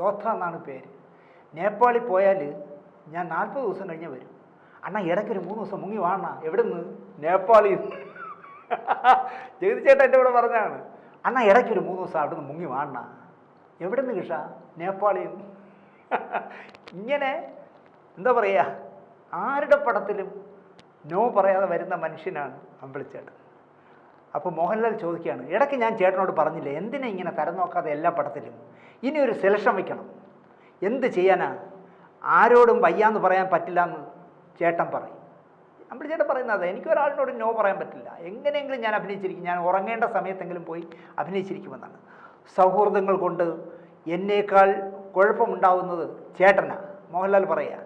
യോദ്ധ എന്നാണ് പേര്. നേപ്പാളിൽ പോയാൽ ഞാൻ 40 ദിവസം കഴിഞ്ഞ് വരും. അണ്ണാ ഇടയ്ക്കൊരു 3 ദിവസം മുങ്ങി വാണ. എവിടെ നിന്ന്? നേപ്പാളിൽ. ജഗതി ചേട്ടൻ എൻ്റെ കൂടെ പറഞ്ഞാണ്, അണ്ണാ ഇടയ്ക്കൊരു 3 ദിവസം അവിടെ നിന്ന് മുങ്ങി വാണ. എവിടെ നിന്ന് കിഷ? നേപ്പാളിൽ. ഇങ്ങനെ എന്താ പറയുക, ആരുടെ പടത്തിലും നോ പറയാതെ വരുന്ന മനുഷ്യനാണ് അമ്പിളിച്ചേട്ടൻ. അപ്പോൾ മോഹൻലാൽ ചോദിക്കുകയാണ്, ഇടയ്ക്ക് ഞാൻ ചേട്ടനോട് പറഞ്ഞില്ലേ എന്തിനാ ഇങ്ങനെ തരം നോക്കാതെ എല്ലാ പടത്തിലും, ഇനി ഒരു സെലക്ഷൻ വയ്ക്കണം, എന്ത് ചെയ്യാനാ, ആരോടും വയ്യാന്ന് പറയാൻ പറ്റില്ല എന്ന് ചേട്ടൻ പറയും. അമ്പിളിച്ചേട്ടൻ പറയുന്നത് എനിക്കൊരാളിനോട് നോ പറയാൻ പറ്റില്ല, എങ്ങനെയെങ്കിലും ഞാൻ അഭിനയിച്ചിരിക്കും, ഞാൻ ഉറങ്ങേണ്ട സമയത്തെങ്കിലും പോയി അഭിനയിച്ചിരിക്കുമെന്നാണ്. സൗഹൃദങ്ങൾ കൊണ്ട് എന്നേക്കാൾ കുഴപ്പമുണ്ടാവുന്നത് ചേട്ടനാണ്. മോഹൻലാൽ പറയുക,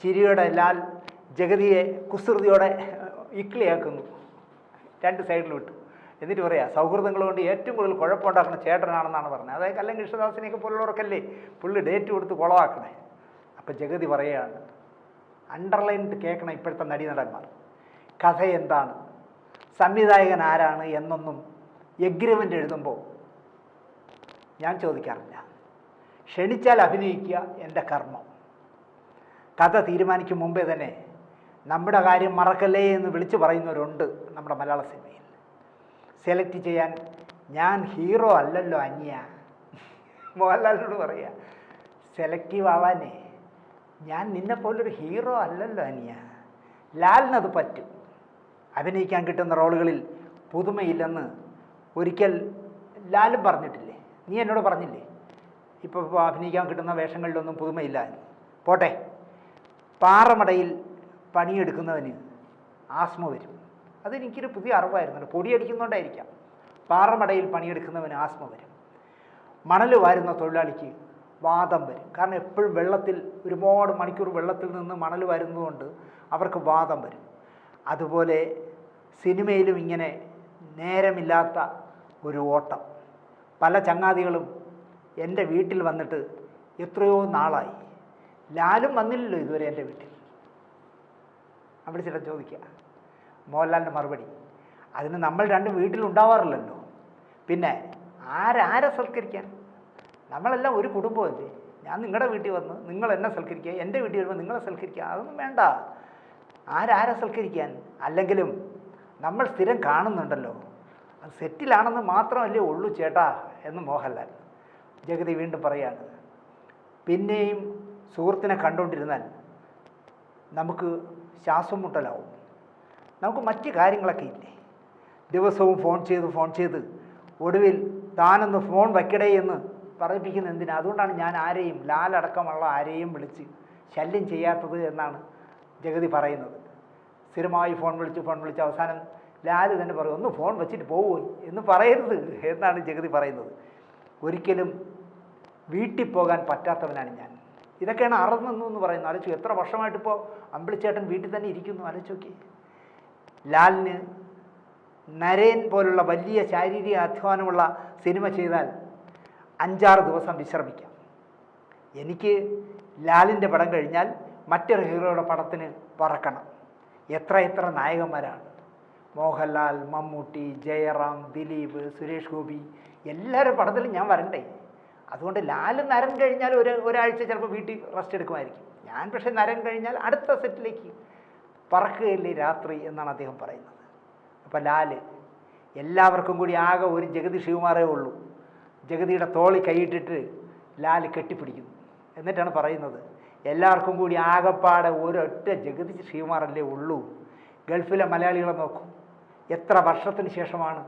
ചിരിയുടെ ലാൽ ജഗതിയെ കുസൃതിയോടെ ഇക്ലിയാക്കുന്നു, 2 സൈഡിൽ വിട്ടു. എന്നിട്ട് പറയാം, സൗഹൃദങ്ങൾ കൊണ്ട് ഏറ്റവും കൂടുതൽ കുഴപ്പമുണ്ടാക്കുന്ന ചേട്ടനാണെന്നാണ് പറഞ്ഞത്. അതായത് കല്ലൻ കൃഷ്ണദാസിനെയൊക്കെ പോലുള്ളവർക്കല്ലേ പുള്ളി ഡേറ്റ് കൊടുത്ത് കുളവാക്കണേ. അപ്പം ജഗതി പറയുകയാണ്, അണ്ടർലൈൻഡ് കേൾക്കണം ഇപ്പോഴത്തെ നടീനടന്മാർ, കഥ എന്താണ്, സംവിധായകൻ ആരാണ് എന്നൊന്നും എഗ്രിമെൻ്റ് എഴുതുമ്പോൾ ഞാൻ ചോദിക്കാറില്ല. ക്ഷണിച്ചാൽ അഭിനയിക്കുക എൻ്റെ കർമ്മം. കഥ തീരുമാനിക്കും മുമ്പേ തന്നെ നമ്മുടെ കാര്യം മറക്കല്ലേ എന്ന് വിളിച്ചു പറയുന്നവരുണ്ട് നമ്മുടെ മലയാള സിനിമയിൽ. സെലക്ട് ചെയ്യാൻ ഞാൻ ഹീറോ അല്ലല്ലോ അന്യ. മോഹൻലാലിനോട് പറയുക, സെലക്റ്റീവ് ആവാനേ ഞാൻ നിന്നെപ്പോലൊരു ഹീറോ അല്ലല്ലോ അന്യ. ലാലിനത് പറ്റും. അഭിനയിക്കാൻ കിട്ടുന്ന റോളുകളിൽ പുതുമയില്ലെന്ന് ഒരിക്കൽ ലാലും പറഞ്ഞിട്ടില്ലേ? നീ എന്നോട് പറഞ്ഞില്ലേ ഇപ്പോൾ അഭിനയിക്കാൻ കിട്ടുന്ന വേഷങ്ങളിലൊന്നും പുതുമയില്ല. പോട്ടെ, പാറമടയിൽ പണിയെടുക്കുന്നവന് ആസ്മ വരും. അതെനിക്കൊരു പുതിയ അറിവായിരുന്നല്ലോ, പൊടിയടിക്കുന്നതുകൊണ്ടായിരിക്കാം. പാറമടയിൽ പണിയെടുക്കുന്നവന് ആസ്മ വരും. മണൽ വാരുന്ന തൊഴിലാളിക്ക് വാദം വരും. കാരണം എപ്പോഴും വെള്ളത്തിൽ ഒരുപാട് മണിക്കൂർ വെള്ളത്തിൽ നിന്ന് മണൽ വരുന്നതുകൊണ്ട് അവർക്ക് വാദം വരും. അതുപോലെ സിനിമയിലും ഇങ്ങനെ നേരമില്ലാത്ത ഒരു ഓട്ടം. പല ചങ്ങാതികളും എൻ്റെ വീട്ടിൽ വന്നിട്ട് എത്രയോ നാളായി, ലാലും വന്നില്ലല്ലോ ഇതുവരെ എൻ്റെ വീട്ടിൽ. അവിടെ ചില ചോദിക്കുക. മോഹൻലാലിൻ്റെ മറുപടി, അതിന് നമ്മൾ 2 വീട്ടിലുണ്ടാവാറില്ലല്ലോ, പിന്നെ ആരെ സൽക്കരിക്കാൻ? നമ്മളെല്ലാം ഒരു കുടുംബമല്ലേ. ഞാൻ നിങ്ങളുടെ വീട്ടിൽ വന്ന് നിങ്ങൾ എന്നെ സൽക്കരിക്കുക, എൻ്റെ വീട്ടിൽ വരുമ്പോൾ നിങ്ങളെ സൽക്കരിക്കുക, അതൊന്നും വേണ്ട. ആരെ സൽക്കരിക്കാൻ? അല്ലെങ്കിലും നമ്മൾ സ്ഥിരം കാണുന്നുണ്ടല്ലോ, അത് സെറ്റിലാണെന്ന് മാത്രമല്ലേ ഉള്ളൂ ചേട്ടാ എന്ന് മോഹൻലാൽ. ജഗതി വീണ്ടും പറയാണ്, പിന്നെയും സുഹൃത്തിനെ കണ്ടുകൊണ്ടിരുന്നാൽ നമുക്ക് ശ്വാസം മുട്ടലാവും. നമുക്ക് മറ്റ് കാര്യങ്ങളൊക്കെ ഇല്ലേ, ദിവസവും ഫോൺ ചെയ്ത് ഒടുവിൽ താനൊന്ന് ഫോൺ വയ്ക്കടേ എന്ന് പറയിപ്പിക്കുന്ന എന്തിനാ? അതുകൊണ്ടാണ് ഞാൻ ആരെയും, ലാലടക്കമുള്ള ആരെയും വിളിച്ച് ശല്യം ചെയ്യാത്തത് എന്നാണ് ജഗതി പറയുന്നത്. സ്ഥിരമായി ഫോൺ വിളിച്ച് അവസാനം ലാല് തന്നെ പറയും, ഒന്ന് ഫോൺ വെച്ചിട്ട് പോവുമോ എന്ന് പറയരുത് എന്നാണ് ജഗതി പറയുന്നത്. ഒരിക്കലും വീട്ടിൽ പോകാൻ പറ്റാത്തവനാണ് ഞാൻ. ഇതൊക്കെയാണ് അറന്നു എന്ന് പറയുന്നത്. ആലോചിച്ചു, എത്ര വർഷമായിട്ടിപ്പോൾ അമ്പിളിച്ചേട്ടൻ വീട്ടിൽ തന്നെ ഇരിക്കുന്നു. ആലോചിച്ചോക്കി. ലാലിന് നരേൻ പോലുള്ള വലിയ ശാരീരിക അധ്വാനമുള്ള സിനിമ ചെയ്താൽ 5-6 ദിവസം വിശ്രമിക്കാം. എനിക്ക് ലാലിൻ്റെ പടം കഴിഞ്ഞാൽ മറ്റൊരു ഹീറോയുടെ പടത്തിന് പറക്കണം. എത്ര നായകന്മാരാണ്, മോഹൻലാൽ, മമ്മൂട്ടി, ജയറാം, ദിലീപ്, സുരേഷ് ഗോപി, എല്ലാവരുടെ പടത്തിലും ഞാൻ വരണ്ടേ. അതുകൊണ്ട് ലാൽ നരൻ കഴിഞ്ഞാൽ ഒരാഴ്ച ചിലപ്പോൾ വീട്ടിൽ റെസ്റ്റ് എടുക്കുമായിരിക്കും. ഞാൻ പക്ഷേ നരൻ കഴിഞ്ഞാൽ അടുത്ത സെറ്റിലേക്ക് പറക്കുകയല്ലേ രാത്രി എന്നാണ് അദ്ദേഹം പറയുന്നത്. അപ്പോൾ ലാല് എല്ലാവർക്കും കൂടി ആകെ ഒരു ജഗതി ശ്രീകുമാറേ ഉള്ളൂ. ജഗതിയുടെ തോളി കൈയിട്ടിട്ട് ലാൽ കെട്ടിപ്പിടിക്കുന്നു. എന്നിട്ടാണ് പറയുന്നത്, എല്ലാവർക്കും കൂടി ആകെപ്പാടെ ഒരൊറ്റ ജഗതി ശ്രീകുമാറല്ലേ ഉള്ളൂ. ഗൾഫിലെ മലയാളികളെ നോക്കൂ, എത്ര വർഷത്തിന് ശേഷമാണ്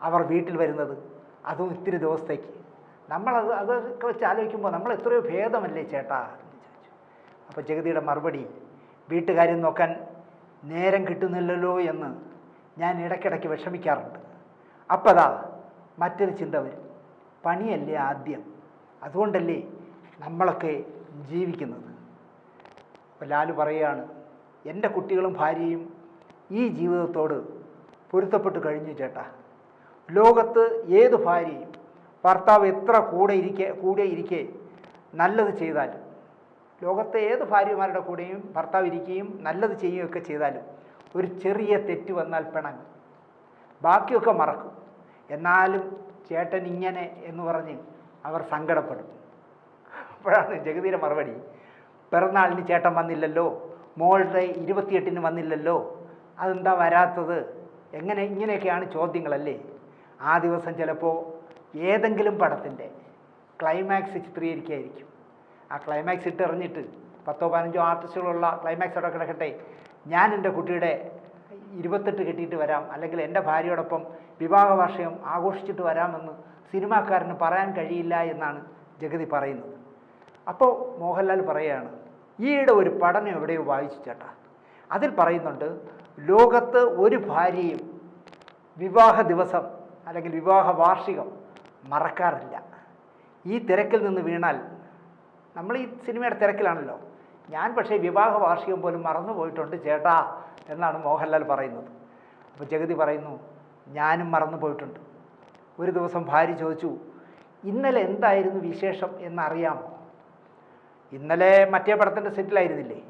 അവർ വീട്ടിൽ വരുന്നത്, അതും ഇത്തിരി ദിവസത്തേക്ക്. അതൊക്കെ വെച്ച് ആലോചിക്കുമ്പോൾ നമ്മൾ എത്രയോ ഭേദമല്ലേ ചേട്ടാ എന്ന് ചോദിച്ചു. അപ്പോൾ ജഗതിയുടെ മറുപടി, വീട്ടുകാര്യം നോക്കാൻ നേരം കിട്ടുന്നില്ലല്ലോ എന്ന് ഞാൻ ഇടയ്ക്കിടയ്ക്ക് വിഷമിക്കാറുണ്ട്. അപ്പതാ മറ്റൊരു ചിന്ത വരും, പണിയല്ലേ ആദ്യം, അതുകൊണ്ടല്ലേ നമ്മളൊക്കെ ജീവിക്കുന്നത്. അപ്പോൾ ലാലു പറയുകയാണ്, എൻ്റെ കുട്ടികളും ഭാര്യയും ഈ ജീവിതത്തോട് പൊരുത്തപ്പെട്ട് കഴിഞ്ഞു ചേട്ടാ. ലോകത്ത് ഏത് ഭാര്യയും ഭർത്താവ് എത്ര കൂടെ ഇരിക്കെ നല്ലത് ചെയ്താലും, ലോകത്തെ ഏത് ഭാര്യമാരുടെ കൂടെയും ഭർത്താവ് ഇരിക്കുകയും നല്ലത് ചെയ്യുകയൊക്കെ ചെയ്താലും ഒരു ചെറിയ തെറ്റ് വന്നാൽ പിണങ്ങും, ബാക്കിയൊക്കെ മറക്കും. എന്നാലും ചേട്ടൻ ഇങ്ങനെ എന്ന് പറഞ്ഞ് അവർ സങ്കടപ്പെടും. അപ്പോഴാണ് ജഗതിയുടെ മറുപടി, പിറന്നാളിന് ചേട്ടൻ വന്നില്ലല്ലോ, മോളുടെ 28-ന് വന്നില്ലല്ലോ, അതെന്താ വരാത്തത്, ഇങ്ങനെയൊക്കെയാണ് ചോദ്യങ്ങളല്ലേ. ആ ദിവസം ചിലപ്പോൾ ഏതെങ്കിലും പടത്തിൻ്റെ ക്ലൈമാക്സ് ചിത്രീകരിക്കുകയായിരിക്കും. ആ ക്ലൈമാക്സ് ഇട്ടെറിഞ്ഞിട്ട് 10-15 ആർട്ടിസ്റ്റുകളുള്ള ക്ലൈമാക്സ് അവിടെ കിടക്കട്ടെ, ഞാൻ എൻ്റെ കുട്ടിയുടെ 28 കെട്ടിയിട്ട് വരാം, അല്ലെങ്കിൽ എൻ്റെ ഭാര്യയോടൊപ്പം വിവാഹ വാർഷികം ആഘോഷിച്ചിട്ട് വരാമെന്ന് സിനിമാക്കാരന് പറയാൻ കഴിയില്ല എന്നാണ് ജഗതി പറയുന്നത്. അപ്പോൾ മോഹൻലാൽ പറയുകയാണ്, ഈയിടെ ഒരു പഠനം എവിടെയോ വായിച്ചു ചേട്ടാ, അതിൽ പറയുന്നുണ്ട് ലോകത്ത് ഒരു ഭാര്യയും വിവാഹ ദിവസം അല്ലെങ്കിൽ വിവാഹ വാർഷികം മറക്കാറില്ല. ഈ തിരക്കിൽ നിന്ന് വീണാൽ, നമ്മൾ ഈ സിനിമയുടെ തിരക്കിലാണല്ലോ, ഞാൻ പക്ഷേ വിവാഹ വാർഷികം പോലും മറന്നു പോയിട്ടുണ്ട് ചേട്ടാ എന്നാണ് മോഹൻലാൽ പറയുന്നത്. അപ്പോൾ ജഗതി പറയുന്നു, ഞാനും മറന്നു പോയിട്ടുണ്ട്. ഒരു ദിവസം ഭാര്യ ചോദിച്ചു, ഇന്നലെ എന്തായിരുന്നു വിശേഷം എന്നറിയാമോ? ഇന്നലെ മറ്റേ പടത്തിൻ്റെ സെറ്റിലായിരുന്നില്ലേ,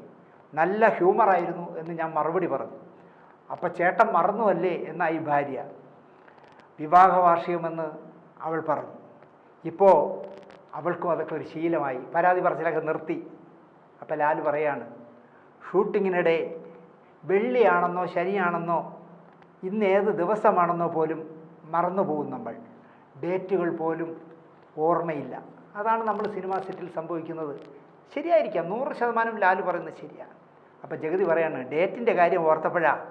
നല്ല ഹ്യൂമറായിരുന്നു എന്ന് ഞാൻ മറുപടി പറഞ്ഞു. അപ്പോൾ ചേട്ടൻ മറന്നുവല്ലേ എന്നായി ഭാര്യ. വിവാഹ വാർഷികമെന്ന് അവൾ പറഞ്ഞു. ഇപ്പോൾ അവൾക്കും അതൊക്കെ ഒരു ശീലമായി, പരാതി പറച്ചിലൊക്കെ നിർത്തി. അപ്പോൾ ലാൽ പറയാണ്, ഷൂട്ടിങ്ങിനിടെ വെള്ളിയാണെന്നോ ശനിയാണെന്നോ ഇന്ന് ഏത് ദിവസമാണെന്നോ പോലും മറന്നു പോകും നമ്മൾ, ഡേറ്റുകൾ പോലും ഓർമ്മയില്ല. അതാണ് നമ്മൾ സിനിമാ സെറ്റിൽ സംഭവിക്കുന്നത്. ശരിയായിരിക്കാം, 100% ലാൽ പറയുന്നത് ശരിയാണ്. അപ്പോൾ ജഗതി പറയാണ്, ഡേറ്റിൻ്റെ കാര്യം ഓർത്തപ്പോഴാണ്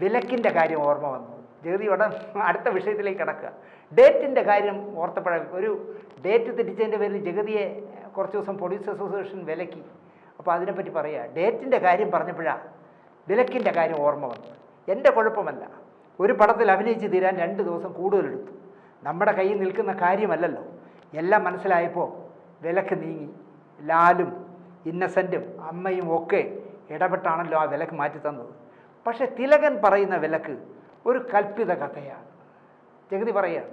വിലക്കിൻ്റെ കാര്യം ഓർമ്മ വന്നു. ജഗതി ഉടൻ അടുത്ത വിഷയത്തിലേക്ക് കിടക്കുക. ഡേറ്റിൻ്റെ കാര്യം ഓർത്തപ്പോഴാണ്, ഒരു ഡേറ്റ് തെറ്റിച്ചതിൻ്റെ പേരിൽ ജഗതിയെ കുറച്ച് ദിവസം പോലീസ് അസോസിയേഷൻ വിലക്കി. അപ്പോൾ അതിനെപ്പറ്റി പറയുക, ഡേറ്റിൻ്റെ കാര്യം പറഞ്ഞപ്പോഴാണ് വിലക്കിൻ്റെ കാര്യം ഓർമ്മ വന്നു. എൻ്റെ കുഴപ്പമല്ല, ഒരു പടത്തിൽ അഭിനയിച്ച് തീരാൻ 2 ദിവസം കൂടുതലെടുത്തു. നമ്മുടെ കയ്യിൽ നിൽക്കുന്ന കാര്യമല്ലല്ലോ. എല്ലാം മനസ്സിലായപ്പോൾ വിലക്ക് നീങ്ങി. ലാലും ഇന്നസെൻറ്റും അമ്മയും ഒക്കെ ഇടപെട്ടാണല്ലോ ആ വിലക്ക് മാറ്റി തന്നത്. പക്ഷേ തിലകൻ പറയുന്ന വിലക്ക് ഒരു കൽപ്പിത കഥയാണ്. ജഗതി പറയുകയാണ്,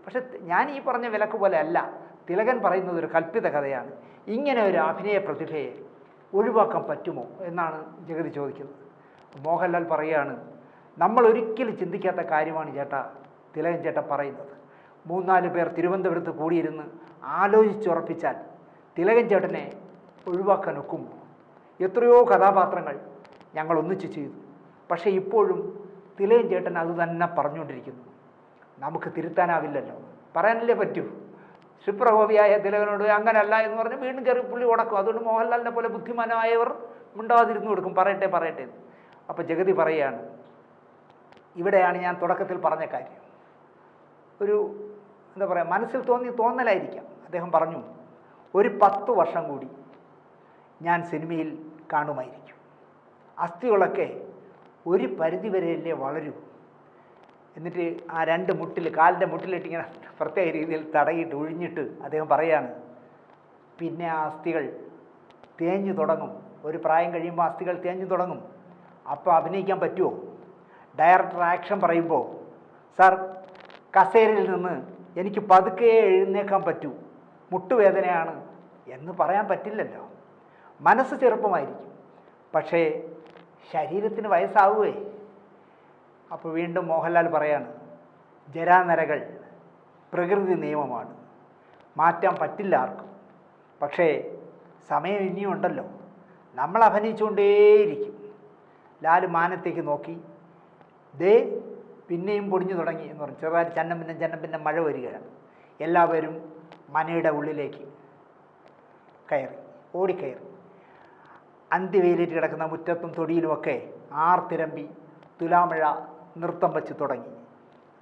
പക്ഷെ ഞാൻ ഈ പറഞ്ഞ വിലക്ക് പോലെ അല്ല, തിലകൻ പറയുന്നത് ഒരു കൽപ്പിത കഥയാണ്. ഇങ്ങനെ ഒരു അഭിനയ പ്രതിഭയെ ഒഴിവാക്കാൻ പറ്റുമോ എന്നാണ് ജഗതി ചോദിക്കുന്നത്. മോഹൻലാൽ പറയുകയാണ്, നമ്മൾ ഒരിക്കലും ചിന്തിക്കാത്ത കാര്യമാണ് ചേട്ടാ തിലകൻ ചേട്ടൻ പറയുന്നത്. 3-4 പേർ തിരുവനന്തപുരത്ത് കൂടിയിരുന്ന് ആലോചിച്ചുറപ്പിച്ചാൽ തിലകൻ ചേട്ടനെ ഒഴിവാക്കാൻ ഒക്കുമോ? എത്രയോ കഥാപാത്രങ്ങൾ ഞങ്ങൾ ഒന്നിച്ച് ചെയ്തു, പക്ഷേ ഇപ്പോഴും തിലകൻ ചേട്ടൻ അത് തന്നെ പറഞ്ഞുകൊണ്ടിരിക്കുന്നു. നമുക്ക് തിരുത്താനാവില്ലല്ലോ, പറയാനല്ലേ പറ്റൂ. ക്ഷിപ്രകോപിയായ തിലകനോട് അങ്ങനല്ല എന്ന് പറഞ്ഞ് വീണ്ടും കയറി പുള്ളി ഉടക്കും. അതുകൊണ്ട് മോഹൻലാലിനെ പോലെ ബുദ്ധിമാനായവർ മിണ്ടാതിരുന്നു കൊടുക്കും, പറയട്ടെ പറയട്ടെ. അപ്പോൾ ജഗതി പറയുകയാണ്, ഇവിടെയാണ് ഞാൻ തുടക്കത്തിൽ പറഞ്ഞ കാര്യം. ഒരു എന്താ പറയുക, മനസ്സിൽ തോന്നലായിരിക്കാം. അദ്ദേഹം പറഞ്ഞു, ഒരു 10 വർഷം കൂടി ഞാൻ സിനിമയിൽ കാണുമായിരിക്കും. അസ്ഥികളൊക്കെ ഒരു പരിധിവരെയല്ലേ വളരൂ. എന്നിട്ട് ആ 2 മുട്ടിൽ, കാലിൻ്റെ മുട്ടിലിട്ട് ഇങ്ങനെ പ്രത്യേക രീതിയിൽ തടയിട്ട് ഒഴിഞ്ഞിട്ട് അദ്ദേഹം പറയുകയാണ്, പിന്നെ ആ അസ്ഥികൾ തേഞ്ഞു തുടങ്ങും. ഒരു പ്രായം കഴിയുമ്പോൾ അസ്ഥികൾ തേഞ്ഞു തുടങ്ങും. അപ്പോൾ അഭിനയിക്കാൻ പറ്റുമോ? ഡയറക്ടർ ആക്ഷൻ പറയുമ്പോൾ, സാർ കസേരയിൽ നിന്ന് എനിക്ക് പതുക്കെ എഴുന്നേക്കാൻ പറ്റൂ, മുട്ടുവേദനയാണ് എന്ന് പറയാൻ പറ്റില്ലല്ലോ. മനസ്സ് ചെറുപ്പമായിരിക്കും, പക്ഷേ ശരീരത്തിന് വയസ്സാവുകേ. അപ്പോൾ വീണ്ടും മോഹൻലാൽ പറയാണ്, ജരാനരകൾ പ്രകൃതി നിയമമാണ്, മാറ്റാൻ പറ്റില്ല ആർക്കും. പക്ഷേ സമയം ഇനിയും ഉണ്ടല്ലോ, നമ്മൾ അഭിനയിച്ചുകൊണ്ടേയിരിക്കും. ലാൽ മാനത്തേക്ക് നോക്കി, ദേ പിന്നെയും പൊടിഞ്ഞു തുടങ്ങി എന്ന് പറഞ്ഞു. ചെറുതായിട്ട് ചന്നം പിന്നെ മഴ വരികയാണ്. എല്ലാവരും മനയുടെ ഉള്ളിലേക്ക് ഓടിക്കയറി. അന്ത്യവെയിലേറ്റ് കിടക്കുന്ന മുറ്റത്തും തൊടിയിലുമൊക്കെ ആർത്തിരമ്പി തുലാമഴ നൃത്തം വച്ച് തുടങ്ങി.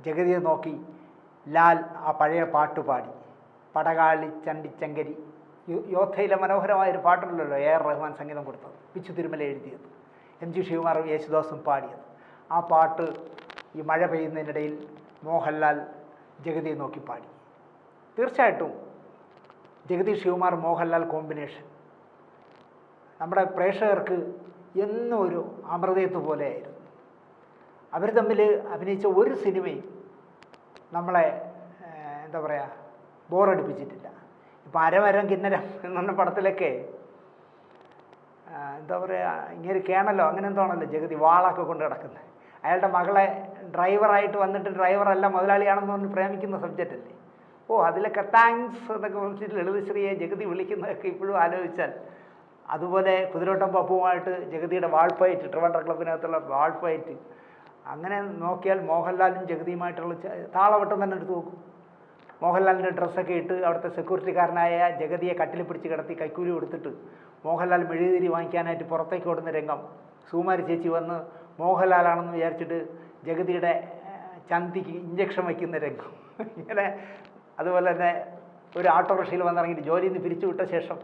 ജഗതിയെ നോക്കി ലാൽ ആ പഴയ പാട്ടുപാടി, പടകാളി ചണ്ടിച്ചങ്കരി. യോദ്ധയിലെ മനോഹരമായൊരു പാട്ടുണ്ടല്ലോ, AR റഹ്മാൻ സംഗീതം കൊടുത്തത്, പിച്ചു തിരുമല എഴുതിയത്, MG ശിവകുമാറും യേശുദാസും പാടിയത്. ആ പാട്ട് ഈ മഴ പെയ്യുന്നതിനിടയിൽ മോഹൻലാൽ ജഗതിയെ നോക്കി പാടി. തീർച്ചയായിട്ടും ജഗതി ശിവകുമാർ മോഹൻലാൽ കോമ്പിനേഷൻ നമ്മുടെ പ്രേക്ഷകർക്ക് എന്നും ഒരു അമൃതയത്ത് പോലെയായിരുന്നു. അവർ തമ്മിൽ അഭിനയിച്ച ഒരു സിനിമയും നമ്മളെ എന്താ പറയുക ബോറടിപ്പിച്ചിട്ടില്ല. ഇപ്പോൾ അരമരം കിന്നരം എന്ന് പറഞ്ഞ പടത്തിലൊക്കെ എന്താ പറയുക, ഇങ്ങനെ കേണല്ലോ അങ്ങനെ എന്താണല്ലോ ജഗതി വാളൊക്കെ കൊണ്ട് കിടക്കുന്നത്. അയാളുടെ മകളെ ഡ്രൈവറായിട്ട് വന്നിട്ട് ഡ്രൈവറല്ല മുതലാളിയാണെന്ന് പറഞ്ഞ് പ്രേമിക്കുന്ന സബ്ജക്റ്റല്ലേ. ഓ അതിലൊക്കെ താങ്ക്സ് എന്നൊക്കെ വിളിച്ചിട്ട് ലളിതശ്രീയെ ജഗതി വിളിക്കുന്നതൊക്കെ ഇപ്പോഴും ആലോചിച്ചാൽ, അതുപോലെ കുതിരോട്ടം പപ്പുമായിട്ട് ജഗതിയുടെ വാൾഫൈറ്റ്, ട്രിവാൻഡ്രം ക്ലബിനകത്തുള്ള വാൾഫൈറ്റ്, അങ്ങനെ നോക്കിയാൽ മോഹൻലാലും ജഗതിയുമായിട്ടുള്ള താളവട്ടം തന്നെ എടുത്ത് നോക്കും. മോഹൻലാലിൻ്റെ ഡ്രസ്സൊക്കെ ഇട്ട് അവിടുത്തെ സെക്യൂരിറ്റിക്കാരനായ ജഗതിയെ കട്ടിൽ പിടിച്ച് കിടത്തി കൈക്കൂലി കൊടുത്തിട്ട് മോഹൻലാൽ മെഴുകുതിരി വാങ്ങിക്കാനായിട്ട് പുറത്തേക്ക് ഓടുന്ന രംഗം, സുകുമാരി ചേച്ചി വന്ന് മോഹൻലാലാണെന്ന് വിചാരിച്ചിട്ട് ജഗതിയുടെ ചന്തിക്ക് ഇഞ്ചക്ഷൻ വയ്ക്കുന്ന രംഗം, ഇങ്ങനെ. അതുപോലെ തന്നെ ഒരു ഓട്ടോറിക്ഷയിൽ വന്നിറങ്ങിയിട്ട് ജോലിയിൽ നിന്ന് പിരിച്ചു വിട്ട ശേഷം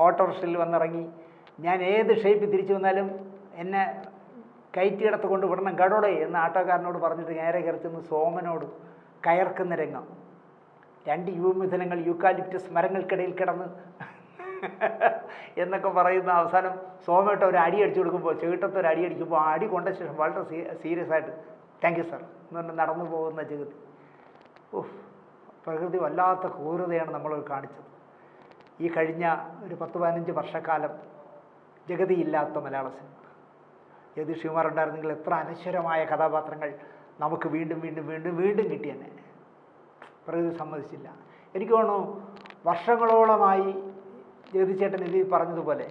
ഓട്ടോറിക്ഷയിൽ വന്നിറങ്ങി, ഞാൻ ഏത് ഷേപ്പിൽ തിരിച്ചു വന്നാലും എന്നെ കയറ്റിയിടത്ത് കൊണ്ട് വിടണം ഗഡോടെ എന്ന് ആട്ടോക്കാരനോട് പറഞ്ഞിട്ട് നേരെ കയറിച്ചെന്ന് സോമനോട് കയർക്കുന്ന രംഗം. 2 യുവമിഥുനങ്ങൾ യൂക്കാലിപ്റ്റസ് മരങ്ങൾക്കിടയിൽ കിടന്ന് എന്നൊക്കെ പറയുന്ന അവസാനം സോമേട്ട ഒരു അടി അടിച്ചു കൊടുക്കുമ്പോൾ, ചെകിട്ടത്ത് ഒരു അടി അടിക്കുമ്പോൾ ആ അടി കൊണ്ട ശേഷം വളരെ സീരിയസ് ആയിട്ട് താങ്ക് യു സാർ എന്ന് പറഞ്ഞ് നടന്നു പോകുന്ന ജഗതി. ഓഹ്, പ്രകൃതി വല്ലാത്ത ക്രൂരതയാണ് നമ്മൾ കാണിച്ചത്. ഈ കഴിഞ്ഞ ഒരു 10-15 വർഷക്കാലം ജഗതി ഇല്ലാത്ത മലയാള സിനിമ. ജഗതി ശ്രീകുമാർ ഉണ്ടായിരുന്നെങ്കിൽ എത്ര അനശ്വരമായ കഥാപാത്രങ്ങൾ നമുക്ക് വീണ്ടും വീണ്ടും വീണ്ടും വീണ്ടും കിട്ടിയെന്നെ. പ്രകൃതി സമ്മതിച്ചില്ല. എനിക്ക് തോന്നുന്നു വർഷങ്ങളോളമായി ജഗതി ചേട്ടൻ ഇത് പറഞ്ഞതുപോലെ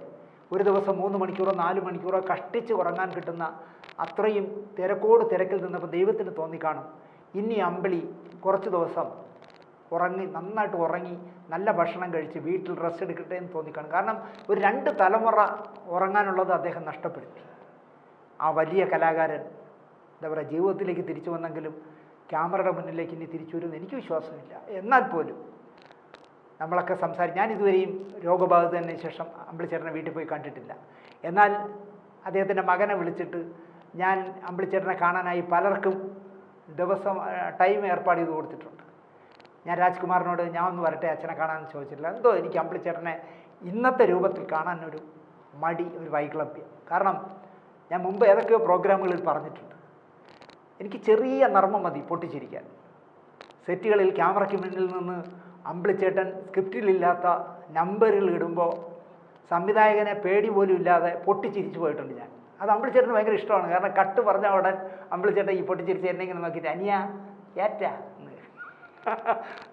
ഒരു ദിവസം 3 മണിക്കൂറോ 4 മണിക്കൂറോ കഷ്ടിച്ച് ഉറങ്ങാൻ കിട്ടുന്ന അത്രയും തിരക്കോട് തിരക്കിൽ നിന്നപ്പോൾ ദൈവത്തിന് തോന്നിക്കാണും, ഇനി അമ്പിളി കുറച്ച് ദിവസം ഉറങ്ങി, നന്നായിട്ട് ഉറങ്ങി നല്ല ഭക്ഷണം കഴിച്ച് വീട്ടിൽ റെസ്റ്റ് എടുക്കട്ടെ എന്ന് തോന്നിക്കാണും. കാരണം ഒരു 2 തലമുറ ഉറങ്ങാനുള്ളത് അദ്ദേഹം നഷ്ടപ്പെടുത്തി. ആ വലിയ കലാകാരൻ എന്താ പറയുക, ജീവിതത്തിലേക്ക് തിരിച്ചു വന്നെങ്കിലും ക്യാമറയുടെ മുന്നിലേക്ക് ഇനി തിരിച്ചു വരുമെന്ന് എനിക്ക് വിശ്വാസമില്ല. എന്നാൽ പോലും നമ്മളൊക്കെ ഞാൻ ഇതുവരെയും രോഗബാധിതന് ശേഷം അമ്പിളിച്ചേട്ടനെ വീട്ടിൽ പോയി കണ്ടിട്ടില്ല. എന്നാൽ അദ്ദേഹത്തിൻ്റെ മകനെ വിളിച്ചിട്ട് ഞാൻ അമ്പിളിച്ചേട്ടനെ കാണാനായി പലർക്കും ദിവസം ടൈം ഏർപ്പാട് ചെയ്ത് കൊടുത്തിട്ടുണ്ട്. ഞാൻ രാജ്കുമാറിനോട് ഞാൻ ഒന്ന് വരട്ടെ അച്ഛനെ കാണാമെന്ന് ചോദിച്ചിട്ടില്ല. എന്തോ എനിക്ക് അമ്പിളിച്ചേട്ടനെ ഇന്നത്തെ രൂപത്തിൽ കാണാനൊരു മടി, ഒരു വൈക്ലഭ്യം. കാരണം ഞാൻ മുമ്പ് ഏതൊക്കെയോ പ്രോഗ്രാമുകളിൽ പറഞ്ഞിട്ടുണ്ട്, എനിക്ക് ചെറിയ നർമ്മം മതി പൊട്ടിച്ചിരിക്കാൻ. സെറ്റുകളിൽ ക്യാമറയ്ക്ക് മുന്നിൽ നിന്ന് അമ്പിളിച്ചേട്ടൻ സ്ക്രിപ്റ്റിലില്ലാത്ത നമ്പറുകൾ ഇടുമ്പോൾ സംവിധായകനെ പേടി പോലും ഇല്ലാതെ പൊട്ടിച്ചിരിച്ചു പോയിട്ടുണ്ട് ഞാൻ. അത് അമ്പിളിച്ചേട്ടന് ഭയങ്കര ഇഷ്ടമാണ്. കാരണം കട്ട് പറഞ്ഞ ഉടൻ അമ്പിളിച്ചേട്ടൻ ഈ പൊട്ടിച്ചിരിച്ച് എന്നെ ഇങ്ങനെ നോക്കിയിട്ട് അനിയ ഏറ്റാ എന്ന്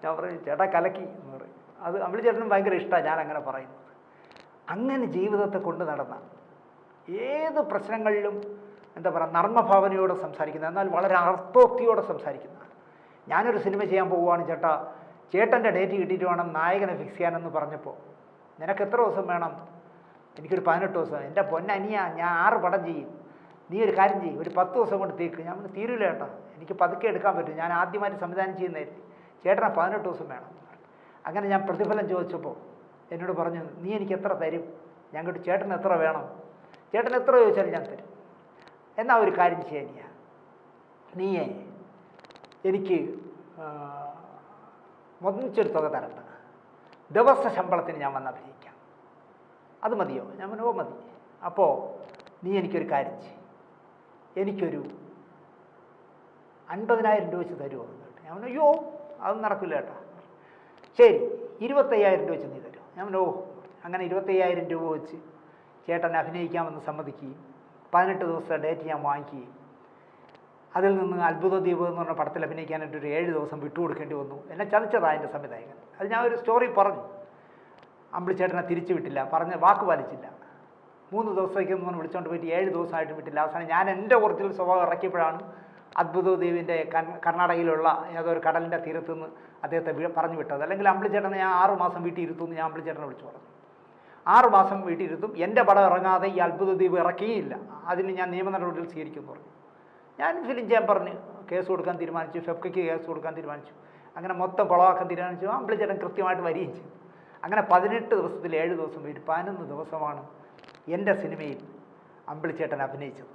ഞാൻ പറയും, ചേട്ടാ കലക്കി എന്ന് പറയും. അത് അമ്പിളിച്ചേട്ടനും ഭയങ്കര ഇഷ്ടമാണ് ഞാൻ അങ്ങനെ പറയുന്നത്. അങ്ങനെ ജീവിതത്തെ കൊണ്ട് നടന്ന ഏത് പ്രശ്നങ്ങളിലും എന്താ പറയുക, നർമ്മഭാവനയോടെ സംസാരിക്കുന്ന, എന്നാൽ വളരെ അർത്ഥോക്തിയോടെ സംസാരിക്കുന്ന. ഞാനൊരു സിനിമ ചെയ്യാൻ പോവുകയാണ് ചേട്ടാ, ചേട്ടൻ്റെ ഡേറ്റ് കിട്ടിയിട്ട് വേണം നായകനെ ഫിക്സ് ചെയ്യാനെന്ന് പറഞ്ഞപ്പോൾ, നിനക്ക് എത്ര ദിവസം വേണം? എനിക്കൊരു 18 ദിവസം. എൻ്റെ പൊന്നനിയ, ഞാൻ 6 പടം ചെയ്യും, നീ ഒരു കാര്യം ചെയ്യും, ഒരു 10 ദിവസം കൊണ്ട് തീർക്ക്. ഞാൻ തീരില്ല ചേട്ടാ, എനിക്ക് പതുക്കെ എടുക്കാൻ പറ്റും, ഞാൻ ആദ്യമായിട്ട് സംവിധാനം ചെയ്യുന്നതായിരിക്കും, ചേട്ടനെ 18 ദിവസം വേണം. അങ്ങനെ ഞാൻ പ്രതിഫലം ചോദിച്ചപ്പോൾ എന്നോട് പറഞ്ഞു, നീ എനിക്ക് എത്ര തരും? ഞാൻ കേട്ടു, ചേട്ടന് എത്ര വേണം? ചേട്ടൻ എത്ര ചോദിച്ചാലും ഞാൻ തരും. എന്നാൽ ഒരു കാര്യം ചെയ്യാനിയ, നീയേ എനിക്ക് ഒന്നിച്ചൊരു തുക തരണ്ട, ദിവസ ശമ്പളത്തിന് ഞാൻ വന്ന് അഭിനയിക്കാം, അത് മതിയോ? ഞാൻ പറഞ്ഞു, ഓ മതി. അപ്പോൾ നീ എനിക്കൊരു കാര്യം ചെയ്യും, എനിക്കൊരു 50,000 രൂപ വെച്ച് തരുമോ? ഞാൻ പറഞ്ഞു, അയ്യോ അത് നടക്കില്ല ചേട്ടാ. ശരി, 25,000 രൂപ വെച്ച് നീ തരുമോ? ഞാൻ പറഞ്ഞു, ഓ. അങ്ങനെ 25,000 രൂപ വെച്ച് ചേട്ടൻ അഭിനയിക്കാമെന്ന് സമ്മതിക്കുകയും 18 ദിവസത്തെ ഡേറ്റ് ഞാൻ വാങ്ങിക്കുകയും അതിൽ നിന്ന് അത്ഭുത ദ്വീപ് എന്ന് പറഞ്ഞ പടത്തിൽ അഭിനയിക്കാനായിട്ട് ഒരു 7 ദിവസം വിട്ടുകൊടുക്കേണ്ടി വന്നു. എന്നെ ചതിച്ചതാണ് എൻ്റെ സംവിധായകൻ. അത് ഞാൻ ഒരു സ്റ്റോറി പറഞ്ഞു. അമ്പിളിച്ചേട്ടനെ തിരിച്ചു വിട്ടില്ല, പറഞ്ഞ വാക്ക് പാലിച്ചില്ല. 3 ദിവസത്തേക്കൊന്നും പറഞ്ഞ് വിളിച്ചുകൊണ്ട് പോയിട്ട് 7 ദിവസമായിട്ട് വിട്ടില്ല. അവസാനം ഞാൻ എൻ്റെ ഒറിജിനൽ സ്വഭാവം ഇറക്കിയപ്പോഴാണ് അത്ഭുത ദ്വീപിൻ്റെ കർണാടകയിലുള്ള ഏതൊരു കടലിൻ്റെ തീരത്തു നിന്ന് അദ്ദേഹത്തെ പറഞ്ഞു വിട്ടത്. അല്ലെങ്കിൽ അമ്പിളിച്ചേട്ടനെ ഞാൻ 6 മാസം വീട്ടിൽ ഇരുത്തുമെന്ന് ഞാൻ അമ്പിളിച്ചേട്ടനെ വിളിച്ചു പറഞ്ഞു. 6 മാസം വീട്ടിൽ ഇരുത്തും, എൻ്റെ പടം ഇറങ്ങാതെ ഈ അത്ഭുത ദ്വീപ് ഇറക്കിയില്ല, അതിന് ഞാൻ നിയമ നടപടികൾ സ്വീകരിക്കുമെന്ന് പറഞ്ഞു. ഞാൻ ഫിലിം ചേംബറിന് കേസ് കൊടുക്കാൻ തീരുമാനിച്ചു, ഫെഫ്കയ്ക്ക് കേസ് കൊടുക്കാൻ തീരുമാനിച്ചു. അങ്ങനെ മൊത്തം കുളവാക്കാൻ തീരുമാനിച്ചു. അമ്പിളിച്ചേട്ടൻ കൃത്യമായിട്ട് വരികയും ചെയ്തു. അങ്ങനെ 18 ദിവസത്തിൽ 7 ദിവസം വരും, 11 ദിവസമാണ് എൻ്റെ സിനിമയിൽ അമ്പിളിച്ചേട്ടൻ അഭിനയിച്ചത്.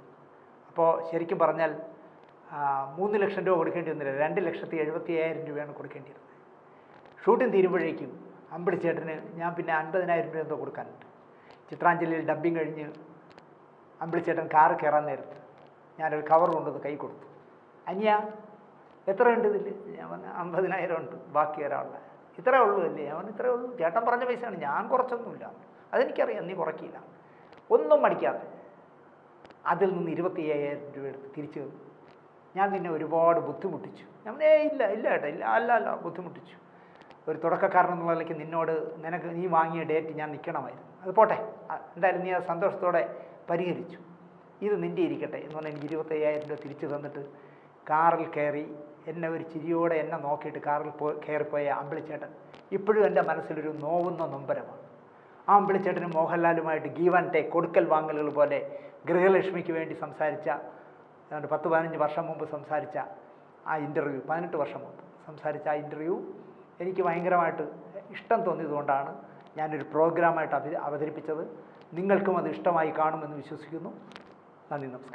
അപ്പോൾ ശരിക്കും പറഞ്ഞാൽ 3 ലക്ഷം രൂപ കൊടുക്കേണ്ടി വന്നില്ല, 2,70,75,000 രൂപയാണ് കൊടുക്കേണ്ടി വരുന്നത്. ഷൂട്ടിംഗ് തീരുമ്പോഴേക്കും അമ്പിളിച്ചേട്ടന് ഞാൻ പിന്നെ 50,000 രൂപ എന്തോ കൊടുക്കാനുണ്ട്. ചിത്രാഞ്ജലിയിൽ ഡബ്ബിങ് കഴിഞ്ഞ് അമ്പിളിച്ചേട്ടൻ കാറ് കയറാൻ നേരത്ത് ഞാനൊരു കവർ കൊണ്ടുവന്ന് കൈ കൊടുത്തു. അനിയ എത്ര ഉണ്ട് ഇതിൽ? ഞാൻ പറഞ്ഞു 50,000 ഉണ്ട്, ബാക്കി ഒരാളുടെ. ഇത്രേ ഉള്ളൂ അല്ലേ? അവൻ ഇത്രേ ഉള്ളൂ, ചേട്ടൻ പറഞ്ഞ പൈസയാണ്, ഞാൻ കുറച്ചൊന്നുമില്ല, അതെനിക്കറിയാം, നീ കുറയ്ക്കില്ല. ഒന്നും മടിക്കാതെ അതിൽ നിന്ന് 25,000 രൂപ എടുത്ത് തിരിച്ചു തന്നു. ഞാൻ നിന്നെ ഒരുപാട് ബുദ്ധിമുട്ടിച്ചു. ഞാൻ ഇല്ല ഇല്ല ഏട്ടാ, ഇല്ല, അല്ല ബുദ്ധിമുട്ടിച്ചു. ഒരു തുടക്കക്കാരൻ എന്നുള്ള നിലയ്ക്ക് നീ വാങ്ങിയ ഡേറ്റ് ഞാൻ നിൽക്കണമായിരുന്നു. അത് പോട്ടെ, എന്തായാലും നീ അത് സന്തോഷത്തോടെ പരിഹരിച്ചു. ഇത് നിൻ്റെ ഇരിക്കട്ടെ എന്ന് പറഞ്ഞാൽ എനിക്ക് 25,000 രൂപ തിരിച്ചു തന്നിട്ട് കാറിൽ കയറി എന്നെ ഒരു ചിരിയോടെ എന്നെ നോക്കിയിട്ട് കാറിൽ കയറിപ്പോയ അമ്പിളിച്ചേട്ടൻ ഇപ്പോഴും എൻ്റെ മനസ്സിലൊരു നോവുന്ന നൊമ്പരമാണ്. ആ അമ്പിളിച്ചേട്ടനും മോഹൻലാലുമായിട്ട് ഗീവ് ആൻഡ് ടേക്ക്, കൊടുക്കൽ വാങ്ങലുകൾ പോലെ ഗൃഹലക്ഷ്മിക്ക് വേണ്ടി സംസാരിച്ച 10-15 വർഷം മുമ്പ് സംസാരിച്ച ആ ഇൻ്റർവ്യൂ, 18 വർഷം മുമ്പ് സംസാരിച്ച ആ ഇൻ്റർവ്യൂ എനിക്ക് ഭയങ്കരമായിട്ട് ഇഷ്ടം തോന്നിയതുകൊണ്ടാണ് ഞാനൊരു പ്രോഗ്രാമായിട്ട് അവതരിപ്പിച്ചത്. നിങ്ങൾക്കും അത് ഇഷ്ടമായി കാണുമെന്ന് വിശ്വസിക്കുന്നു. നന്ദി, നമസ്കാരം.